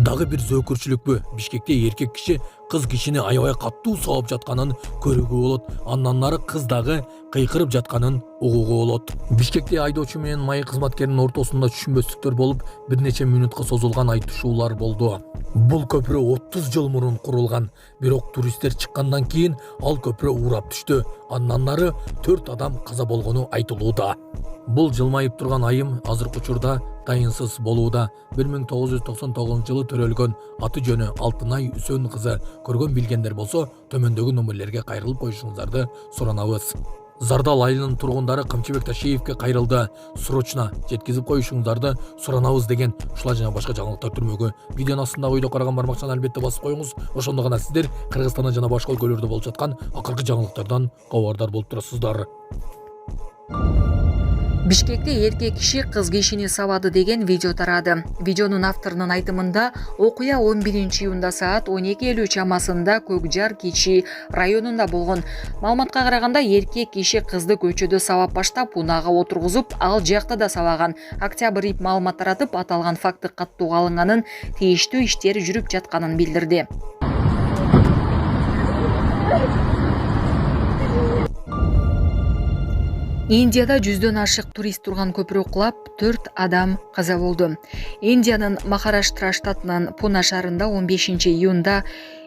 Дагы бир зөөкүрчүлүкпү Бишкекте эркек киши кыз кишини аябай каттуу сабап жатканын көрүүгө болот. Андан нары кыз дагы кыйкырып жатканын угууга болот. Бишкекте айдоочу менен майы кызматкеринин ортосунда түшүнбөстүктөр болуп, бир нече мүнөткө созулган айтышуулар болду. Бул көпүрө 30 жыл мурун курулган, бирок туристтер чыккандан кийин ал көпүрө урап түштү. Андан нары 4 адам каза болгону айтылууда. Бул жылмайып турган айым азыркы учурда дайынсыз болууда. 1999-жылы төрөлгөн, аты жөнү Алтынай Үсөн кызы. Көргөн билгендер болсо, төмөндөгү номерлерге кайрылып коюшуңуздарды суранабыз. Зардал айылынын тургундары Камчыбек Ташиевке кайрылды. Срочно жеткизип коюшуңуздарды суранабыз деген ушулар жана башка жаңылыктар түрмөгү видеонун астындагы ойдо караган бармакчаны албетте басып коюңуз. Ошондо гана сиздер Кыргызстанда жана башка өлкөлөрдө болуп жаткан акыркы жаңылыктардан кабардар болуп турасыздар. Бишкекте эркек киши кыз кишини сабады деген видео тарады. Видеонун авторунун айтымында окуя 11-июнда саат 12:50 чамасында Көкжар Кичи районунда болгон. Маалыматка караганда эркек киши кызды көчөдө сабап баштап, унаага отургузуп, ал жакта да сабаган. Октябрь ИП маалымат таратып, аталган факты каттууга алынганын, тийиштүү иштер жүрүп жатканын билдирди. Индияда 100дөн ашык турист турган көпүрө кулап, 4 адам каза болду. Индиянын Махараштра штатынын Пуна шаарында 15-июнда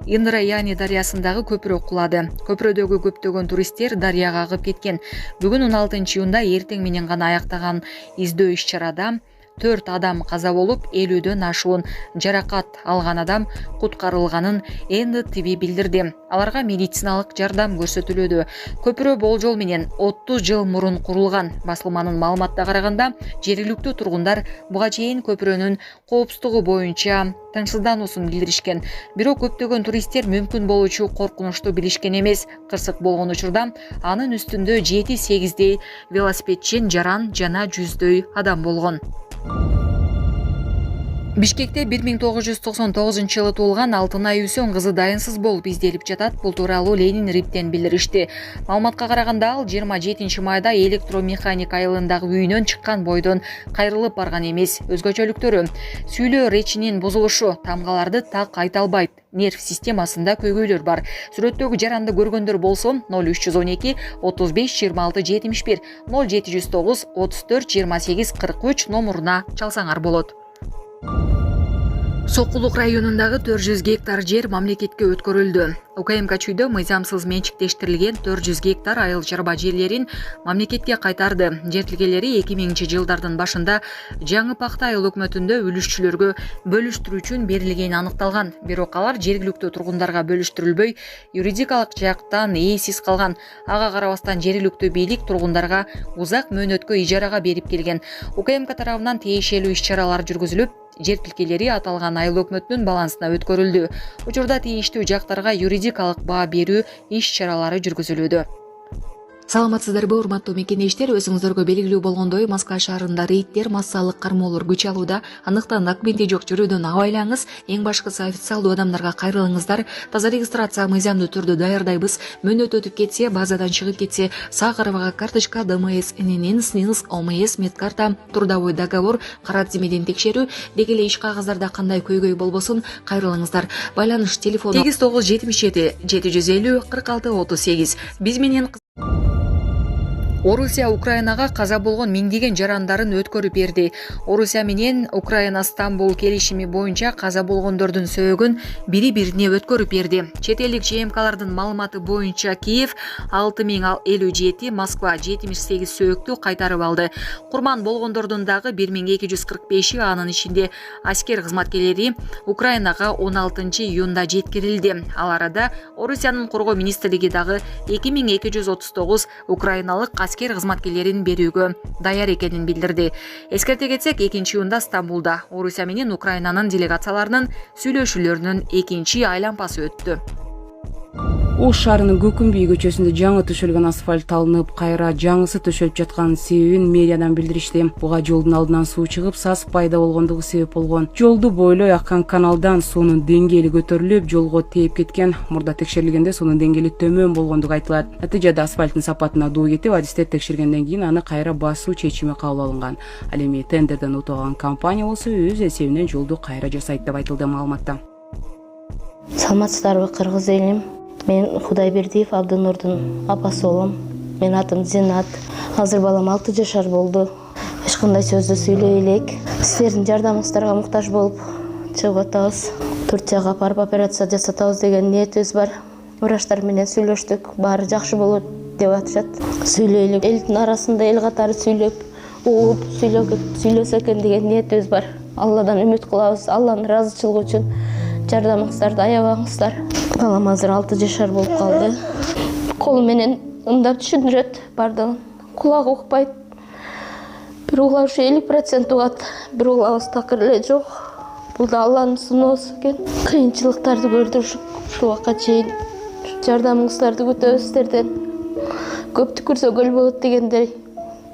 Индраяни дарыясындагы көпүрө кулады. Көпүрөдөгү көптөгөн туристтер дарыяга агып кеткен. Бүгүн 16-июнда эртең менен гана аяктаган издөө иш-чарада 4 адам каза болуп, 50дөн ашуун жаракат алган адам куткарылганын НТВ билдирди. Аларга медициналык жардам көрсөтүлүүдө. Көпүрө болжол менен 30 жыл мурун курулган. Басылманын маалыматына караганда, жергиликтүү тургундар буга чейин көпүрөнүн коопсуздугу боюнча тынчсыздануусун билдиришкен. Бирок көптөгөн туристтер мүмкүн болуучу коркунучту билишкен эмес. Кырсык болгон учурда анын үстүндө 7-8дей велосипедчен жаран жана 100дөй адам болгон. Бишкекте 1999-жылы туулган Алтынай Үсөн кызы дайынсыз болуп изделип жатат. Бул тууралуу Ленин Риптен билдиришти. Маалыматка караганда, ал 27-майда электромеханик айылындагы үйүнөн чыккан бойдон кайрылып барган эмес. Өзгөчөлүктөрү: сүйлөө речинин бузулушу, тамгаларды так айта албайт, нерв системасында көйгөйлөр бар. Сүрөттөгү жаранды көргөндөр болсо 0312 35 26 71 0709 34 28 43 номуруна чалсаңар болот. Сокулук районундагы 400 гектар жер мамлекетке өткөрүлдү. УКМК чүйдө мыйзамсыз менчиктештирилген 400 гектар айыл чарба жерлерин мамлекетке кайтарды. Жер тилкелери 2000-жылдардын башында жаңы пакта айыл өкмөтүндө үлүшчүлөргө бөлүштүрүү үчүн берилгени аныкталган. Бирок алар жергиликтүү тургундарга бөлүштүрүлбөй, юридикалык жактан ээсиз калган. Ага карабастан жергиликтүү бийлик тургундарга узак мөөнөткө ижарага берип келген. УКМК тарабынан тиешелүү иш-чаралар жүргүзүлүп, жер тилкелери аталган айыл өкмөтүнүн балансына өткөрүлдү. Учурда тийиштүү жактарга юридикалык баа берүү иш-чаралары жүргүзүлүүдө. Саламатсыздарбы, урматтуу мекендештер? Өзүңүздөргө белгилүү болгондой, Москва шаарында рейдтер, массалык кармоолор күч алууда. Андыктан документи жок жүрүүдөн абайлаңыз. Эң башкысы официалдуу адамдарга кайрылыңыздар. Таза регистрация мыйзамдуу түрдө даярдайбыз. Мөөнөт өтүп кетсе, базадан чыгып кетсе, Сахарова карточка, ДМС, ННН, СНИЛС, ОМС, медкарта, трудовой договор, кара тизмеден текшерүү, деги эле иш кагаздарда кандай көйгөй болбосун кайрылыңыздар. Байланыш телефону 8977 750 46 38. Биз менен Орусия Украинага каза болгон миңдеген жарандарын өткөрүп берди. Орусия менен Украина Стамбул келишими боюнча каза болгондордун сөөгүн бири-бирине өткөрүп берди. Чет элдик ЖМКлардын маалыматы боюнча Киев 6057, Москва 78 сөөктү кайтарып алды. Курман болгондордун дагы 1245и, анын ичинде аскер кызматкерлери Украинага 16-июнда жеткирилди. Ал арада Орусиянын коргоо министрлиги дагы 2239 украиналык аскер кызматкерлерин берүүгө даяр экенин билдирди. Эскерте кетсек, 2-июнда Стамбулда Орусия менен Украинанын делегацияларынын сүйлөшүүлөрүнүн экинчи айлампасы өттү. Ош шаарынын Көкүмбүй көчөсүндө жаңы төшөлгөн асфальт алынып, кайра жаңысы төшөлүп жатканын себебин медиадан билдиришти. Буга жолдун алдынан суу чыгып, сасык пайда болгондугу себеп болгон. Жолду бойлой аккан каналдан суунун деңгээли көтөрүлүп, жолго тээп кеткен. Мурда текшерилгенде суунун деңгээли төмөн болгондугу айтылат. Натыйжада асфальттын сапатына дуу кетип, адистер текшергенден кийин аны кайра басуу чечими кабыл алынган. Ал эми тендерден утуп алган компания болсо өз эсебинен жолду кайра жасайт деп айтылды маалыматта. Саламатсыздарбы, кыргыз элим. Мен Кудайбердиев Абдынурдун апасы болом. Мен атым Зинат. Азыр балам 6 жашар болду. Эч кандай сөздү сүйлөй элек. Силердин жардамыңыздарга муктаж болуп чыгып атабыз. Турцияга апарып операция жасатабыз деген ниетибиз бар. Врачтар менен сүйлөштүк. Баары жакшы болот деп атышат. Сүйлөйлүк. Элдин арасында эл катары сүйлөп, угуп сүйлөсө экен деген ниетибиз бар. Алладан үмүт кылабыз. Алланын ыраазычылыгы үчүн жардамыңыздарды аябаңыздар. Балам азыр 6 жашар болуп калды. Колу менен ымдап түшүндүрөт бардыгын. Кулагы укпайт. Бир угла ушу 50% угат, бир углабыз такыр эле жок. Бул да Алланын сыноосу экен. Кыйынчылыктарды көрдүк ушул убакка чейин. Жардамыңыздарды күтөбүз сиздерден. Көп түкүрсө көл болот дегендей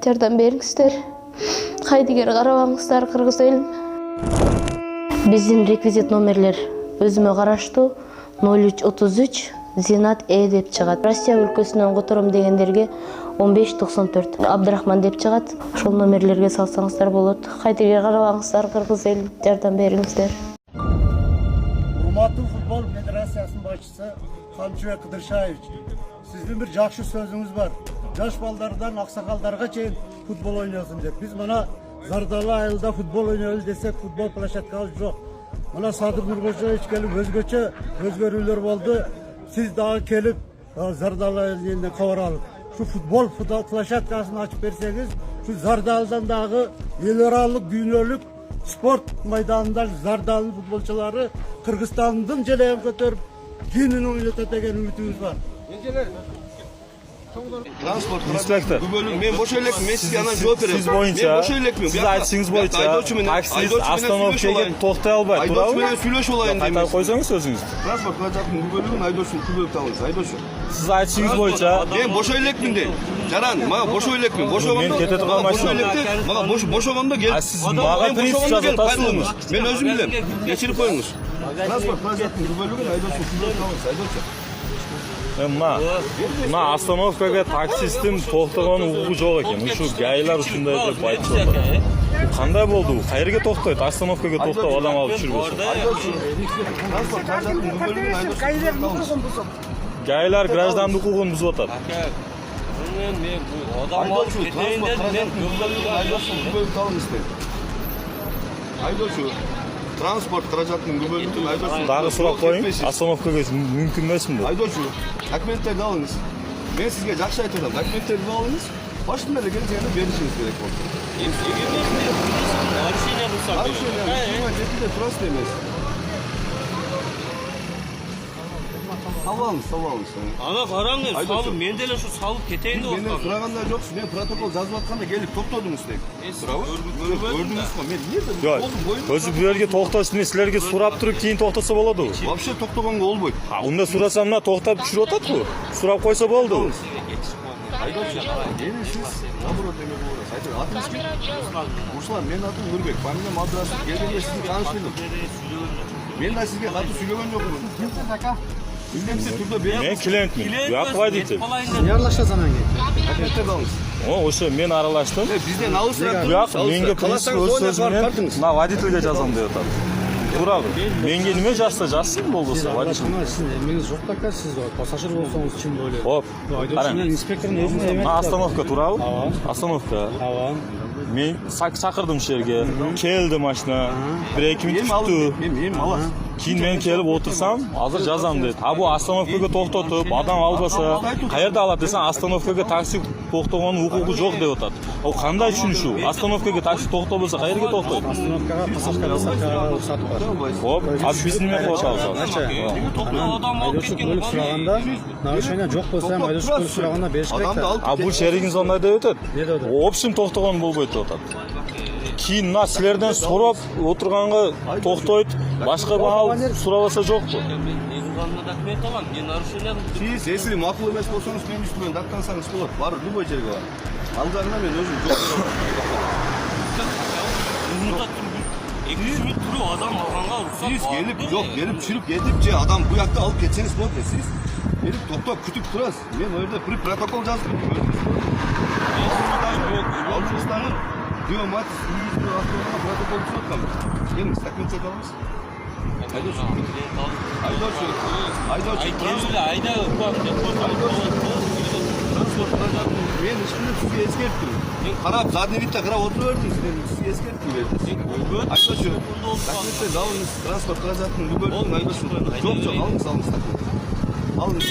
жардам бериңиздер. Кайдыгер карабаңыздар, кыргыз элим. Биздин реквизит номерлер өзүмө караштуу 0333 Зинат деп чыгат. Россия өлкөсүнөн котором дегендерге 1594 Абдрахман деп чыгат. Ошол номерлерге салсаңыздар болот. Кайдыгер карабаңыздар, кыргыз эл, жардам бериңиздер. Урматтуу футбол федерациясынын башчысы Камчыбек Кыдыршаевич, сиздин бир жакшы сөзүңүз бар. Жаш балдардан аксакалдарга чейин футбол ойносун деп. Биз мына Зардалы айылда футбол ойнолу десек, футбол площадкабыз жок. Мына Садыр Нуркожоевич келип өзгөчө өзгөрүүлөр болду. Сиз дагы келип Зардалы айылынан кабар алып, şu футбол площадкасын ачып берсеңиз, şu Зардалдан дагы эл аралык дүйнөлүк спорт майданында Зардалдын футболчулары Кыргызстандын желегин көтөрүп, кийинин ойнотот деген үмүтүбүз бар. Transport inspektor. Men boş eлекмин, мен сизге анан жооп берем. Siz boyunca, мен бош элекмин. siz айтышыңыз боюнча, таксист остановкага токтой албайт, туурабы? Айдоочу менен сүйлөшүп алайын дейм. Кайтарып койсоңуз өзүңүз. Transport каражатын күбөлүгүн айдоочу күбөлүк табыңыз, айдоочу. Siz айтышыңыз боюнча, Мен бош элекмин дейм. Жаран, мага бош элекмин. Мен кете турган машина. Мага бошогондо кел. Siz мага принцип жасатасызбы? Мен өзүм билем. Кечирип коюңуз. Transport каражатын күбөлүгүн айдоочу күбөлүк табыңыз, айдоочу. Мына остановкага таксисттин токтогон укугу жок экен. Ушу гайлар ушундай деп айтып жатат. Кандай болду? Кайерге токтойт? Остановкага токтоп адам алып жүрбөсүн. Transport каражатын күбөлүгүн айдоочу. Гайлар граждандын укугун бузуп атат. Айдоочу, transport каражатын күбөлүгүн айдоочу күбөлүк табыңыз дейм. Айдоочу, transport каражатын күбөлүгүн айдоочу. Дагы сурап коеюн, остановкага мүмкүн эмесмби? Айдоочу, документтерди алыңыз. Мен сизге жакшы айтып атам, документтерди алыңыз. Башында эле келгенде беришиңиз керек болду. Нарушение кылсак. Жетиде турасыз эмес. Салабыңыз. Ана караңыз, салып, мен деле ушу салып кетейин деп Менден сураганда жоксуз, мен протокол жазып атканда келип токтодуңуз дейм. Туурабы? Көрдүңүзбү? Мен эмне Жок, өзү бул жерге токтош эмес, силерге сурап туруп кийин токтосо болоду. Вообще токтогонго болбойт. Унда сурасам мына токтоп түшүрүп ататпы? Сурап койсо болду. Айдоочу, менин ишиңиз наоборот эме болот. Атыңыз ким? Руслан, менин атым Нурбек. Фамилиям Абдрасов. Келгенде сизди тааныштырдым. Мен да сизге катуу сүйлөгөн жокмун. Билемсиз түрдө берем. Мен клиентмин. Буяк водитель. Ne arlaşacağız hemen gel. Документтерди алыңыз. Ошо мен аралаштым. Бизден алысыраак. Буяк менге принцип өз сөзү менен мына водительге жазам деп атат. Туурабы? Менге неме жазса жазсын болбосо водитель. Sizin emriniz yok da siz pasajir olsanız için böyle. Хоп. Aydoçu'nun inspektörün özüne emek. Мына остановка туурабы? Остановка. Tamam. Мен чакырдым ушул жерге. Келди машина. 1-2 мүнөт күттү. Мен аласыз. Кийин мен келип отурсам, азыр жазам дейт. А бу остановкага токтотуп, адам албаса, каерде алат десең, остановкага такси токтогонун укугу жок деп атат. Ал кандай түшүнүшү? Остановкага такси токтобосо каерге токтойт? Oстановкаға пассажирге рұқсат бар. Хоп, а биз неме кылып атабыз? Айдоочу көлік сұрағанда, нарушение жоқ болса, айдоочу көлік сұрағанда беріш керек та. А бул шеригиңиз ондай деп атат? Не деп атат? Общем токтогон болбойт деп атат. Кийин мына силерден сурап отурганга токтойт, башка баал сурабаса жокпу? Туганына документ алам. Не нарушение кылдым. Siz esiri makul emes bolsanız benim üstüme daktansanız болады. Бар, любой жерге бар. Ал жағына мен өзім жоқ. Экинчи туруп адам алганга уруксат Siz бар. gelip yok gelip çürüp gidip ce adam bu yakta alıp geçseniz болады. Siz gelip тоқтап күтіп тұрасыз. Мен o жерде bir protokol жаздым. Ал жұмыстарын диоматис үйрізді автомобилға протокол түсіп отқанбыз. Келіңіз, документ алыңыз. Айдаушы. Айда Мен ешкімді сізге ескерттім. Мен қарап, задний видте қарап отырып өрдіңіз. Мен сізге ескерттім бердім. Айдаушы. Документте алыңыз, транспорт қаражатын үлгердің, айдаушы. Жоқ, алыңыз документ. Алыңыз.